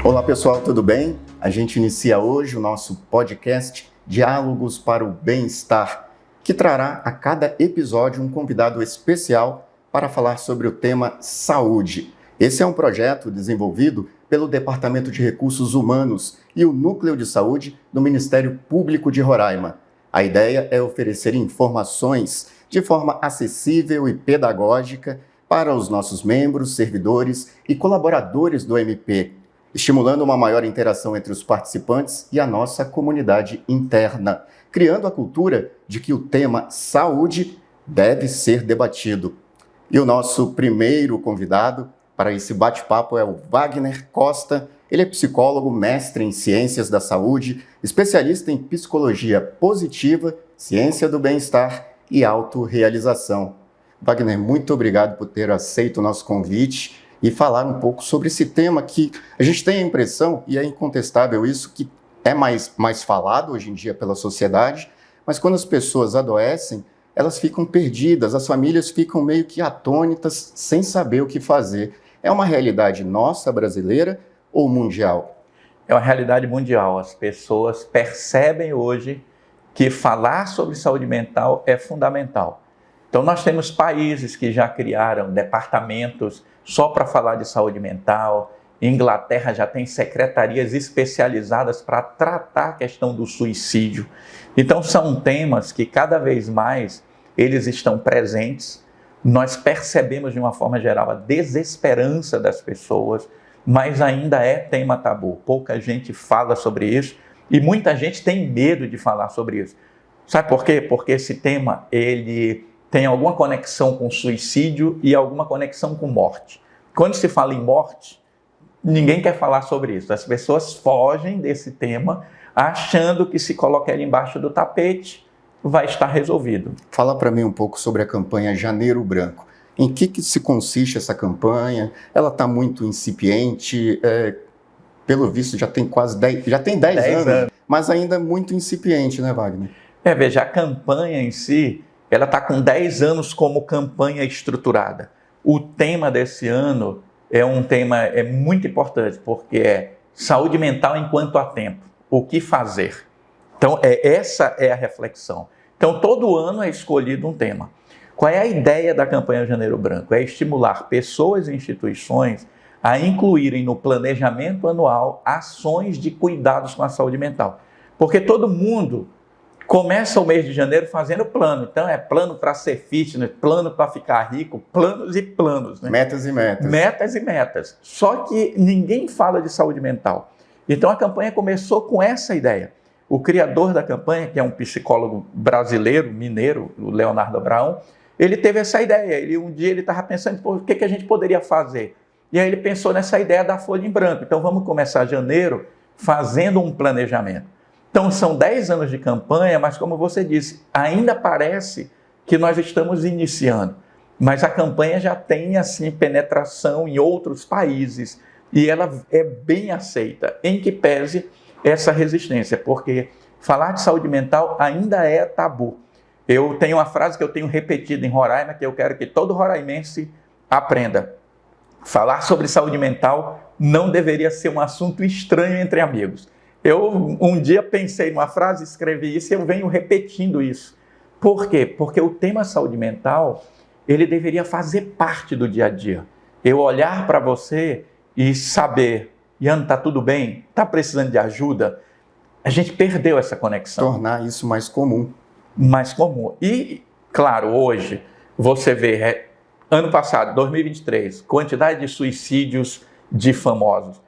Olá pessoal, tudo bem? A gente inicia hoje o nosso podcast Diálogos para o Bem-Estar, que trará a cada episódio um convidado especial para falar sobre o tema saúde. Esse é um projeto desenvolvido pelo Departamento de Recursos Humanos e o Núcleo de Saúde do Ministério Público de Roraima. A ideia é oferecer informações de forma acessível e pedagógica para os nossos membros, servidores e colaboradores do MP, estimulando uma maior interação entre os participantes e a nossa comunidade interna, criando a cultura de que o tema saúde deve ser debatido. E o nosso primeiro convidado para esse bate-papo é o Wagner Costa. Ele é psicólogo, mestre em Ciências da Saúde, especialista em Psicologia Positiva, Ciência do Bem-Estar e Autorrealização. Wagner, muito obrigado por ter aceito o nosso convite e falar um pouco sobre esse tema que a gente tem a impressão, e é incontestável isso, que é mais falado hoje em dia pela sociedade, mas quando as pessoas adoecem, elas ficam perdidas, as famílias ficam meio que atônitas, sem saber o que fazer. É uma realidade nossa, brasileira, ou mundial? É uma realidade mundial. As pessoas percebem hoje que falar sobre saúde mental é fundamental. Então, nós temos países que já criaram departamentos só para falar de saúde mental. Inglaterra já tem secretarias especializadas para tratar a questão do suicídio. Então, são temas que cada vez mais eles estão presentes. Nós percebemos de uma forma geral a desesperança das pessoas, mas ainda é tema tabu. Pouca gente fala sobre isso e muita gente tem medo de falar sobre isso. Sabe por quê? Porque esse tema ele tem alguma conexão com suicídio e alguma conexão com morte. Quando se fala em morte, ninguém quer falar sobre isso. As pessoas fogem desse tema achando que se colocar ele embaixo do tapete vai estar resolvido. Fala para mim um pouco sobre a campanha Janeiro Branco. Em que se consiste essa campanha? Ela está muito incipiente, pelo visto já tem quase 10 anos, mas ainda muito incipiente, né, Wagner? Veja, a campanha em si, ela está com 10 anos como campanha estruturada. O tema desse ano é um tema muito importante, porque é saúde mental enquanto há tempo. O que fazer? Então, essa é a reflexão. Então, todo ano é escolhido um tema. Qual é a ideia da campanha Janeiro Branco? É estimular pessoas e instituições a incluírem no planejamento anual ações de cuidados com a saúde mental. Porque todo mundo começa o mês de janeiro fazendo plano. Então, é plano para ser fitness, plano para ficar rico, planos e planos. Né? Metas e metas. Metas e metas. Só que ninguém fala de saúde mental. Então, a campanha começou com essa ideia. O criador da campanha, que é um psicólogo brasileiro, mineiro, o Leonardo Abraão, ele teve essa ideia. Um dia ele estava pensando, o que a gente poderia fazer? E aí ele pensou nessa ideia da folha em branco. Então, vamos começar janeiro fazendo um planejamento. Então, são 10 anos de campanha, mas como você disse, ainda parece que nós estamos iniciando. Mas a campanha já tem, assim, penetração em outros países e ela é bem aceita, em que pese essa resistência, porque falar de saúde mental ainda é tabu. Eu tenho uma frase que eu tenho repetido em Roraima, que eu quero que todo roraimense aprenda. Falar sobre saúde mental não deveria ser um assunto estranho entre amigos. Eu um dia pensei numa frase, escrevi isso e eu venho repetindo isso. Por quê? Porque o tema saúde mental, ele deveria fazer parte do dia a dia. Eu olhar para você e saber, Ian, está tudo bem? Está precisando de ajuda? A gente perdeu essa conexão. Tornar isso mais comum. Mais comum. E, claro, hoje, você vê, ano passado, 2023, quantidade de suicídios de famosos.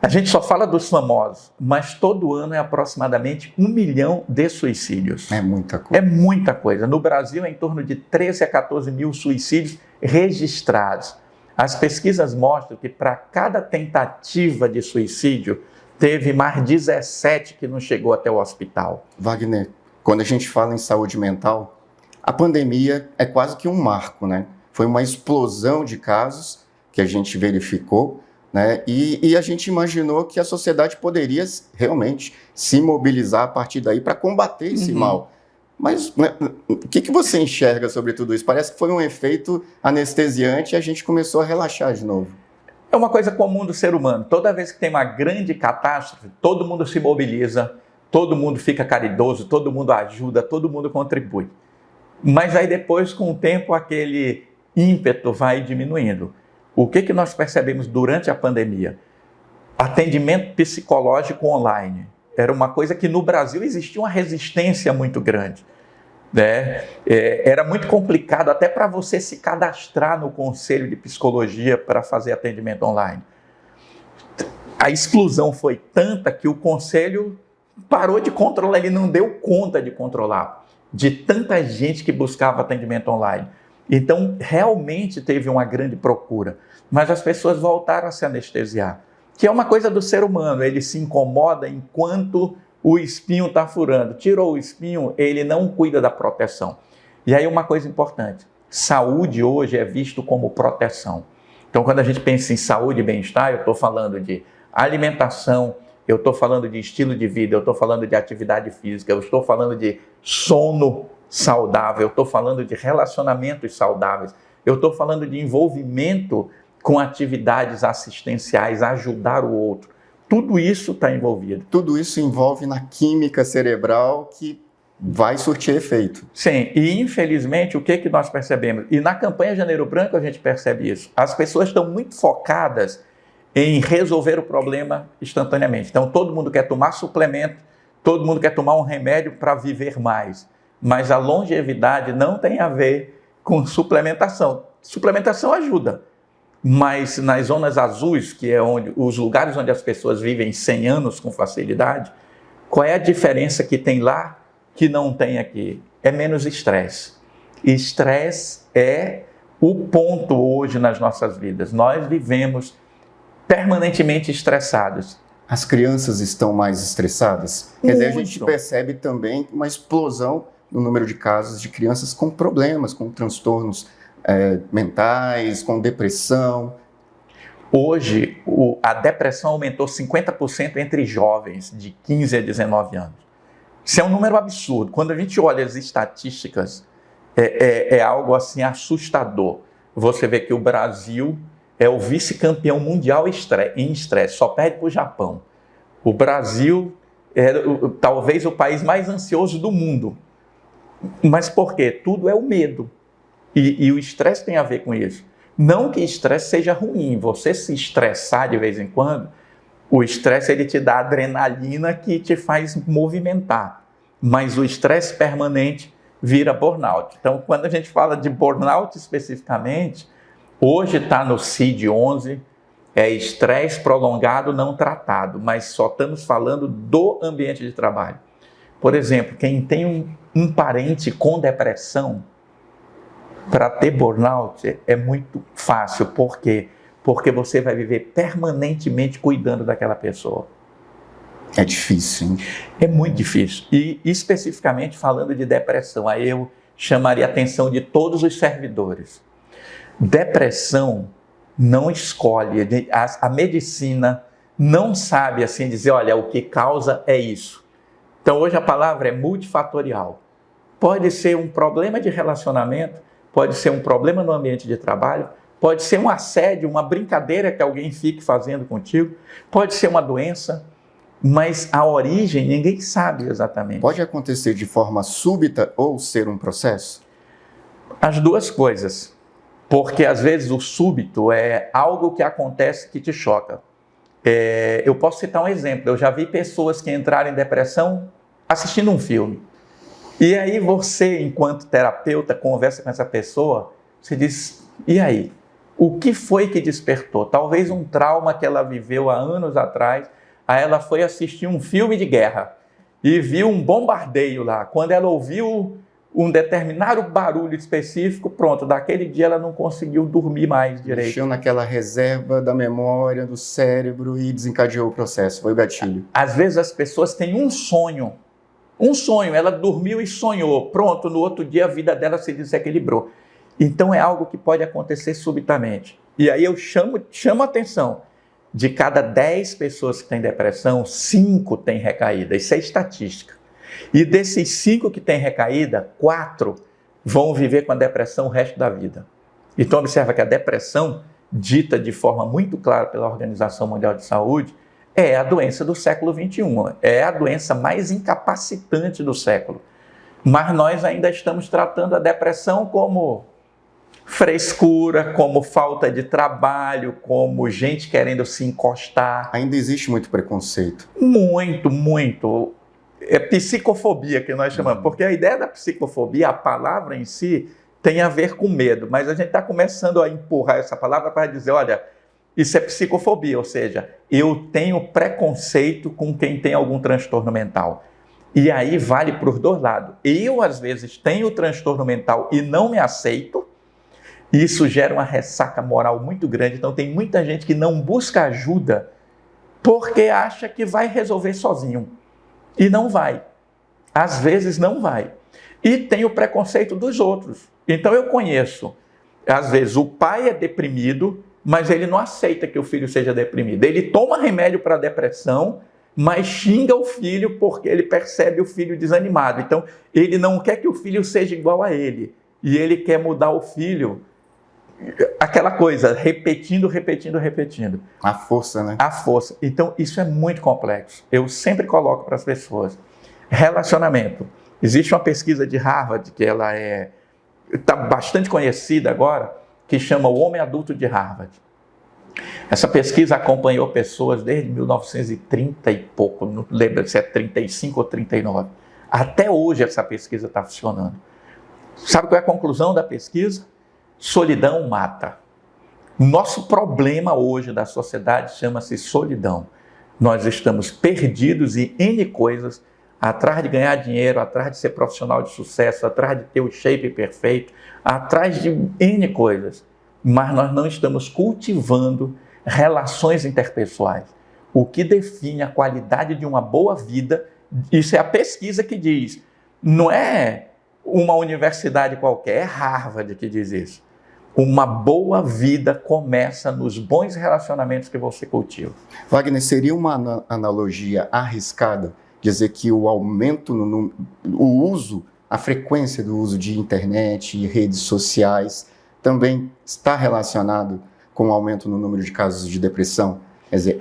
A gente só fala dos famosos, mas todo ano é aproximadamente 1 milhão de suicídios. É muita coisa. É muita coisa. No Brasil, é em torno de 13 a 14 mil suicídios registrados. As pesquisas mostram que para cada tentativa de suicídio, teve mais 17 que não chegou até o hospital. Wagner, quando a gente fala em saúde mental, a pandemia é quase que um marco, né? Foi uma explosão de casos que a gente verificou, né? E a gente imaginou que a sociedade poderia realmente se mobilizar a partir daí para combater esse mal. Mas né, o que você enxerga sobre tudo isso? Parece que foi um efeito anestesiante e a gente começou a relaxar de novo. É uma coisa comum do ser humano. Toda vez que tem uma grande catástrofe, todo mundo se mobiliza, todo mundo fica caridoso, todo mundo ajuda, todo mundo contribui. Mas aí depois, com o tempo, aquele ímpeto vai diminuindo. O que nós percebemos durante a pandemia? Atendimento psicológico online. Era uma coisa que no Brasil existia uma resistência muito grande, né? Era muito complicado até para você se cadastrar no Conselho de Psicologia para fazer atendimento online. A exclusão foi tanta que o Conselho parou de controlar, ele não deu conta de controlar, de tanta gente que buscava atendimento online. Então, realmente teve uma grande procura, mas as pessoas voltaram a se anestesiar, que é uma coisa do ser humano, ele se incomoda enquanto o espinho está furando. Tirou o espinho, ele não cuida da proteção. E aí uma coisa importante, saúde hoje é visto como proteção. Então, quando a gente pensa em saúde e bem-estar, eu estou falando de alimentação, eu estou falando de estilo de vida, eu estou falando de atividade física, eu estou falando de sono saudável, eu estou falando de relacionamentos saudáveis, eu estou falando de envolvimento com atividades assistenciais, ajudar o outro. Tudo isso está envolvido. Tudo isso envolve na química cerebral que vai surtir efeito. Sim, e infelizmente o que nós percebemos? E na campanha Janeiro Branco a gente percebe isso. As pessoas estão muito focadas em resolver o problema instantaneamente. Então todo mundo quer tomar suplemento, todo mundo quer tomar um remédio para viver mais. Mas a longevidade não tem a ver com suplementação. Suplementação ajuda, mas nas zonas azuis, que é os lugares onde as pessoas vivem 100 anos com facilidade, qual é a diferença que tem lá que não tem aqui? É menos estresse. Estresse é o ponto hoje nas nossas vidas. Nós vivemos permanentemente estressados. As crianças estão mais estressadas? Quer dizer, a gente percebe também uma explosão no número de casos de crianças com problemas, com transtornos mentais, com depressão. Hoje, a depressão aumentou 50% entre jovens de 15 a 19 anos. Isso é um número absurdo. Quando a gente olha as estatísticas, é algo assim assustador. Você vê que o Brasil é o vice-campeão mundial em estresse, só perde para o Japão. O Brasil é talvez o país mais ansioso do mundo. Mas por quê? Tudo é o medo. E o estresse tem a ver com isso. Não que estresse seja ruim, você se estressar de vez em quando, o estresse ele te dá adrenalina que te faz movimentar. Mas o estresse permanente vira burnout. Então, quando a gente fala de burnout especificamente, hoje está no CID-11, é estresse prolongado não tratado, mas só estamos falando do ambiente de trabalho. Por exemplo, quem tem um parente com depressão, para ter burnout é muito fácil. Por quê? Porque você vai viver permanentemente cuidando daquela pessoa. É difícil, hein? É muito difícil. E especificamente falando de depressão, aí eu chamaria a atenção de todos os servidores. Depressão não escolhe, a medicina não sabe assim dizer, olha, o que causa é isso. Então hoje a palavra é multifatorial. Pode ser um problema de relacionamento, pode ser um problema no ambiente de trabalho, pode ser um assédio, uma brincadeira que alguém fique fazendo contigo, pode ser uma doença, mas a origem ninguém sabe exatamente. Pode acontecer de forma súbita ou ser um processo? As duas coisas, porque às vezes o súbito é algo que acontece que te choca. Eu posso citar um exemplo, eu já vi pessoas que entraram em depressão assistindo um filme. E aí você, enquanto terapeuta, conversa com essa pessoa, você diz, e aí? O que foi que despertou? Talvez um trauma que ela viveu há anos atrás, aí ela foi assistir um filme de guerra e viu um bombardeio lá. Quando ela ouviu um determinado barulho específico, pronto, daquele dia ela não conseguiu dormir mais direito. Mexeu naquela reserva da memória, do cérebro e desencadeou o processo, foi o gatilho. Às vezes as pessoas têm um sonho, ela dormiu e sonhou, pronto, no outro dia a vida dela se desequilibrou. Então é algo que pode acontecer subitamente. E aí eu chamo a atenção, de cada 10 pessoas que têm depressão, 5 têm recaída, isso é estatística. E desses 5 que têm recaída, 4 vão viver com a depressão o resto da vida. Então observa que a depressão dita de forma muito clara pela Organização Mundial de Saúde, é a doença do século XXI, é a doença mais incapacitante do século. Mas nós ainda estamos tratando a depressão como frescura, como falta de trabalho, como gente querendo se encostar. Ainda existe muito preconceito. Muito, muito. É psicofobia que nós chamamos, porque a ideia da psicofobia, a palavra em si, tem a ver com medo, mas a gente está começando a empurrar essa palavra para dizer, olha, isso é psicofobia, ou seja, eu tenho preconceito com quem tem algum transtorno mental. E aí vale para os dois lados. Eu, às vezes, tenho transtorno mental e não me aceito, e isso gera uma ressaca moral muito grande. Então tem muita gente que não busca ajuda porque acha que vai resolver sozinho. E não vai. Às vezes não vai. E tem o preconceito dos outros. Então eu conheço, às vezes o pai é deprimido, mas ele não aceita que o filho seja deprimido. Ele toma remédio para depressão, mas xinga o filho porque ele percebe o filho desanimado. Então ele não quer que o filho seja igual a ele. E ele quer mudar o filho. Aquela coisa, repetindo. A força, né? A força. Então, isso é muito complexo. Eu sempre coloco para as pessoas. Relacionamento. Existe uma pesquisa de Harvard, que ela está bastante conhecida agora, que chama O Homem Adulto de Harvard. Essa pesquisa acompanhou pessoas desde 1930 e pouco, não lembro se é 35 ou 39. Até hoje essa pesquisa está funcionando. Sabe qual é a conclusão da pesquisa? Solidão mata. Nosso problema hoje da sociedade chama-se solidão. Nós estamos perdidos em N coisas, atrás de ganhar dinheiro, atrás de ser profissional de sucesso, atrás de ter o shape perfeito, atrás de N coisas. Mas nós não estamos cultivando relações interpessoais. O que define a qualidade de uma boa vida, isso é a pesquisa que diz. Não é uma universidade qualquer, é Harvard que diz isso. Uma boa vida começa nos bons relacionamentos que você cultiva. Wagner, seria uma analogia arriscada dizer que o aumento o uso, a frequência do uso de internet e redes sociais também está relacionado com o aumento no número de casos de depressão? Quer dizer,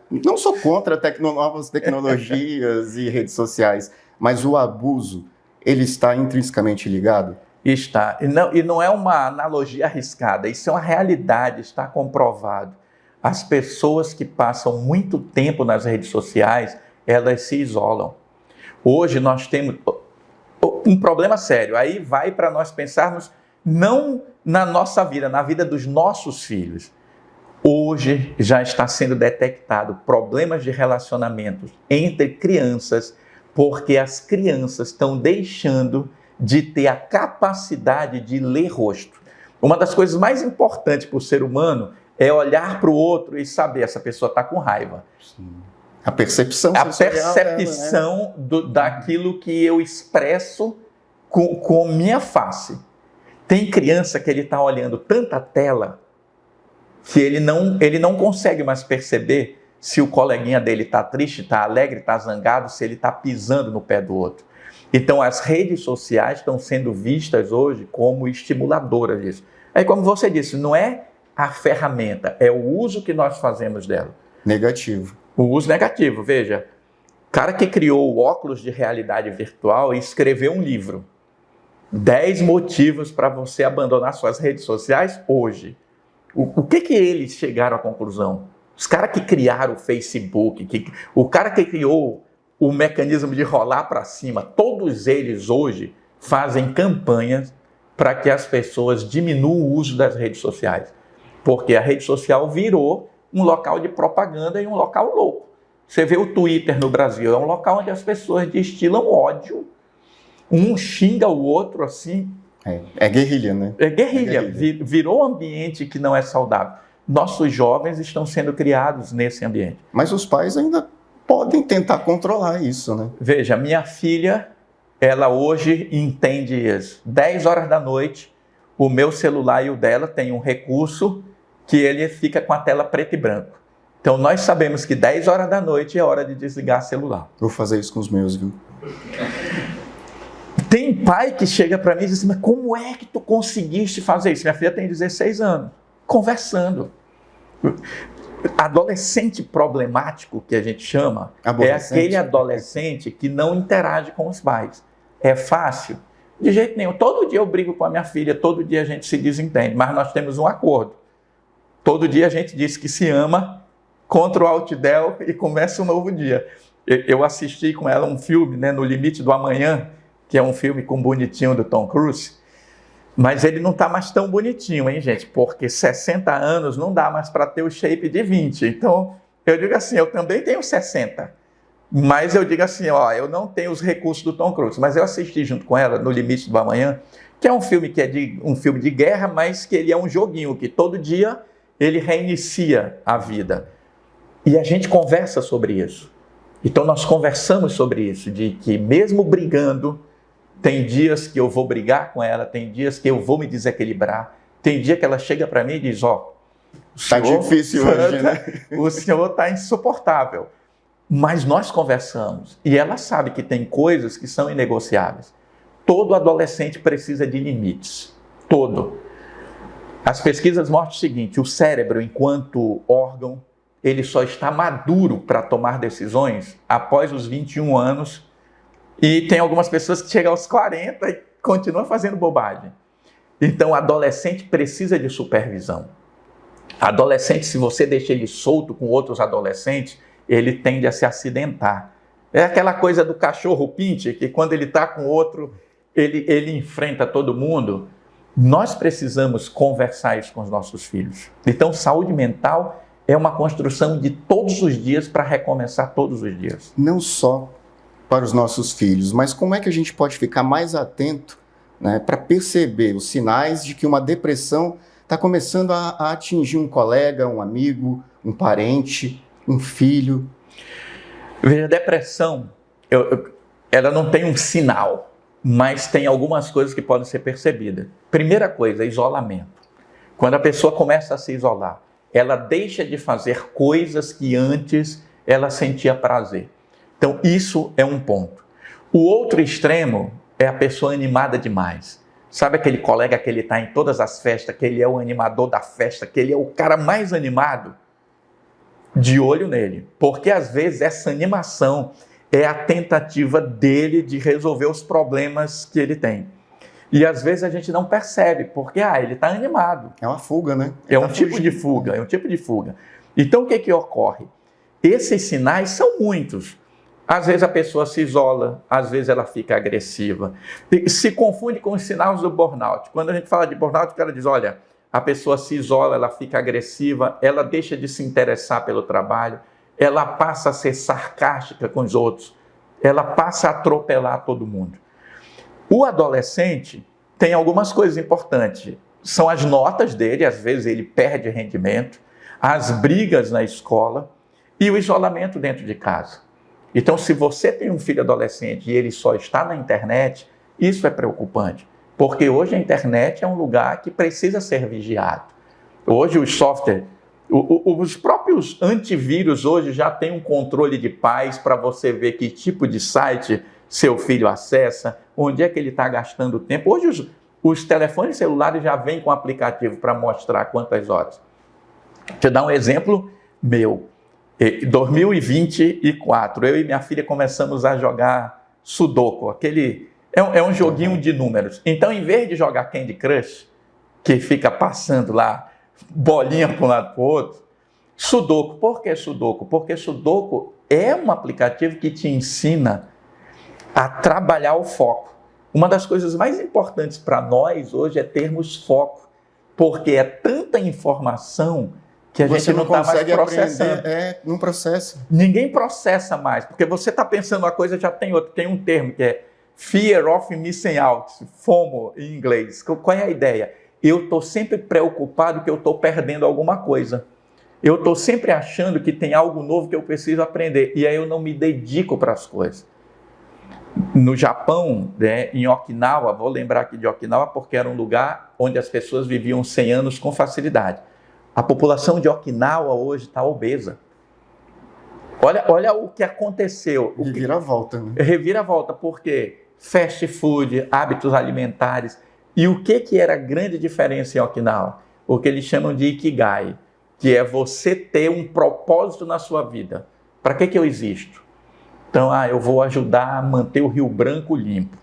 não sou contra novas tecnologias e redes sociais, mas o abuso, ele está intrinsecamente ligado? Está. E não é uma analogia arriscada, isso é uma realidade, está comprovado. As pessoas que passam muito tempo nas redes sociais, elas se isolam. Hoje nós temos um problema sério, aí vai para nós pensarmos não na nossa vida, na vida dos nossos filhos. Hoje já está sendo detectado problemas de relacionamentos entre crianças, porque as crianças estão deixando de ter a capacidade de ler rosto. Uma das coisas mais importantes para o ser humano é olhar para o outro e saber, essa pessoa está com raiva. Sim. A percepção a percepção dela, né? Daquilo que eu expresso com minha face. Tem criança que ele está olhando tanta tela que ele não consegue mais perceber se o coleguinha dele está triste, está alegre, está zangado, se ele está pisando no pé do outro. Então, as redes sociais estão sendo vistas hoje como estimuladoras disso. Aí, como você disse, não é a ferramenta, é o uso que nós fazemos dela. Negativo. O uso negativo, veja. O cara que criou o óculos de realidade virtual escreveu um livro. 10 motivos para você abandonar suas redes sociais hoje. O que eles chegaram à conclusão? Os caras que criaram o Facebook, o cara que criou o mecanismo de rolar para cima, todos eles hoje fazem campanhas para que as pessoas diminuam o uso das redes sociais. Porque a rede social virou um local de propaganda e um local louco. Você vê o Twitter no Brasil, é um local onde as pessoas destilam ódio, um xinga o outro assim. É guerrilha, né? É guerrilha. Virou um ambiente que não é saudável. Nossos jovens estão sendo criados nesse ambiente. Mas os pais ainda podem tentar controlar isso, né? Veja, minha filha, ela hoje entende isso. 10 horas da noite, o meu celular e o dela tem um recurso que ele fica com a tela preto e branco. Então, nós sabemos que 10 horas da noite é hora de desligar o celular. Vou fazer isso com os meus, viu? Tem pai que chega para mim e diz assim, mas como é que tu conseguiste fazer isso? Minha filha tem 16 anos. conversando. Adolescente problemático, que a gente chama, é aquele adolescente que não interage com os pais. É fácil? De jeito nenhum. Todo dia eu brigo com a minha filha, todo dia a gente se desentende, mas nós temos um acordo. Todo dia a gente diz que se ama, contra o Altidel e começa um novo dia. Eu assisti com ela um filme, né, No Limite do Amanhã, que é um filme com o bonitinho do Tom Cruise, mas ele não está mais tão bonitinho, hein, gente? Porque 60 anos não dá mais para ter o shape de 20. Então, eu digo assim, eu também tenho 60. Mas eu digo assim, ó, eu não tenho os recursos do Tom Cruise. Mas eu assisti junto com ela, No Limite do Amanhã, que é um filme um filme de guerra, mas que ele é um joguinho, que todo dia ele reinicia a vida. E a gente conversa sobre isso. Então, nós conversamos sobre isso, de que mesmo brigando, tem dias que eu vou brigar com ela, tem dias que eu vou me desequilibrar, tem dia que ela chega para mim e diz, ó, tá difícil hoje, né? O senhor está insuportável. Mas nós conversamos e ela sabe que tem coisas que são inegociáveis. Todo adolescente precisa de limites. Todo. As pesquisas mostram o seguinte, o cérebro, enquanto órgão, ele só está maduro para tomar decisões após os 21 anos. E tem algumas pessoas que chegam aos 40 e continuam fazendo bobagem. Então, o adolescente precisa de supervisão. Adolescente, se você deixa ele solto com outros adolescentes, ele tende a se acidentar. É aquela coisa do cachorro pinte, que quando ele está com outro, ele enfrenta todo mundo. Nós precisamos conversar isso com os nossos filhos. Então, saúde mental é uma construção de todos os dias para recomeçar todos os dias. Não só para os nossos filhos, mas como é que a gente pode ficar mais atento, né, para perceber os sinais de que uma depressão está começando a atingir um colega, um amigo, um parente, um filho? Veja, a depressão, ela não tem um sinal, mas tem algumas coisas que podem ser percebidas. Primeira coisa, isolamento. Quando a pessoa começa a se isolar, ela deixa de fazer coisas que antes ela sentia prazer. Então, isso é um ponto. O outro extremo é a pessoa animada demais. Sabe aquele colega que ele está em todas as festas, que ele é o animador da festa, que ele é o cara mais animado? De olho nele. Porque, às vezes, essa animação é a tentativa dele de resolver os problemas que ele tem. E, às vezes, a gente não percebe, porque ele está animado. É uma fuga, né? É um tipo de fuga, é um tipo de fuga. Então, o que ocorre? Esses sinais são muitos. Às vezes a pessoa se isola, às vezes ela fica agressiva. Se confunde com os sinais do burnout. Quando a gente fala de burnout, o cara diz, olha, a pessoa se isola, ela fica agressiva, ela deixa de se interessar pelo trabalho, ela passa a ser sarcástica com os outros, ela passa a atropelar todo mundo. O adolescente tem algumas coisas importantes. São as notas dele, às vezes ele perde rendimento, as brigas na escola e o isolamento dentro de casa. Então, se você tem um filho adolescente e ele só está na internet, isso é preocupante, porque hoje a internet é um lugar que precisa ser vigiado. Hoje os softwares, os próprios antivírus hoje já têm um controle de paz para você ver que tipo de site seu filho acessa, onde é que ele está gastando tempo. Hoje os telefones celulares já vêm com aplicativo para mostrar quantas horas. Deixa eu dar um exemplo meu. Em 2024, eu e minha filha começamos a jogar Sudoku. É um joguinho de números. Então, em vez de jogar Candy Crush, que fica passando lá, bolinha para um lado para o outro, Sudoku. Por que Sudoku? Porque Sudoku é um aplicativo que te ensina a trabalhar o foco. Uma das coisas mais importantes para nós hoje é termos foco, porque é tanta informação que a gente não está mais processando. Não processa. Ninguém processa mais, porque você está pensando uma coisa, já tem outra. Tem um termo que é Fear of Missing Out, FOMO em inglês. Qual é a ideia? Eu estou sempre preocupado que eu estou perdendo alguma coisa. Eu estou sempre achando que tem algo novo que eu preciso aprender, e aí eu não me dedico para as coisas. No Japão, né, em Okinawa, vou lembrar aqui de Okinawa porque era um lugar onde as pessoas viviam 100 anos com facilidade. A população de Okinawa hoje está obesa. Olha o que aconteceu. Reviravolta, né? Reviravolta, porque fast food, hábitos alimentares. E o que era a grande diferença em Okinawa? o que eles chamam de Ikigai, que é você ter um propósito na sua vida. Para que eu existo? Então, eu vou ajudar a manter o Rio Branco limpo.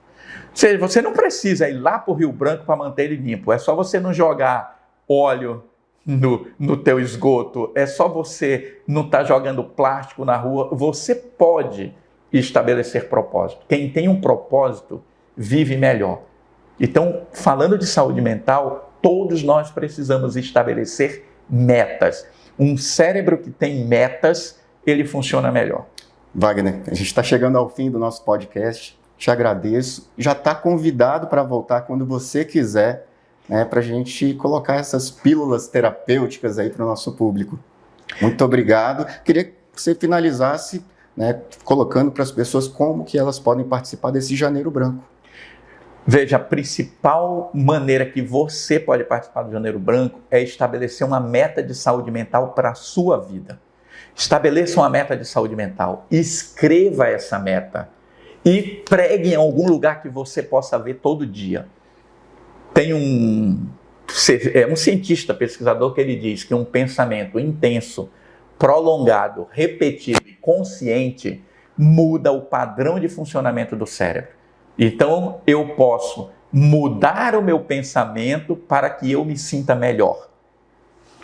Ou seja, você não precisa ir lá para o Rio Branco para manter ele limpo. É só você não jogar óleo no teu esgoto. É só você não estar jogando plástico na rua. Você pode estabelecer propósito. Quem tem um propósito vive melhor. Então, falando de saúde mental, todos nós precisamos estabelecer metas. Um cérebro que tem metas, ele funciona melhor. Wagner, a gente está chegando ao fim do nosso podcast. Te agradeço. Já está convidado para voltar quando você quiser, né, para a gente colocar essas pílulas terapêuticas aí para o nosso público. Muito obrigado. Queria que você finalizasse, né, colocando para as pessoas como que elas podem participar desse Janeiro Branco. Veja, a principal maneira que você pode participar do Janeiro Branco é estabelecer uma meta de saúde mental para a sua vida. Estabeleça uma meta de saúde mental, escreva essa meta e pregue em algum lugar que você possa ver todo dia. Tem um cientista, pesquisador, que ele diz que um pensamento intenso, prolongado, repetido e consciente muda o padrão de funcionamento do cérebro. Então, eu posso mudar o meu pensamento para que eu me sinta melhor,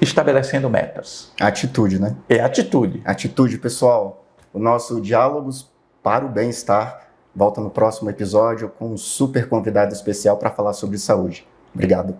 estabelecendo metas. Atitude, né? É atitude. Atitude, pessoal. O nosso Diálogos para o Bem-Estar volta no próximo episódio com um super convidado especial para falar sobre saúde. Obrigado.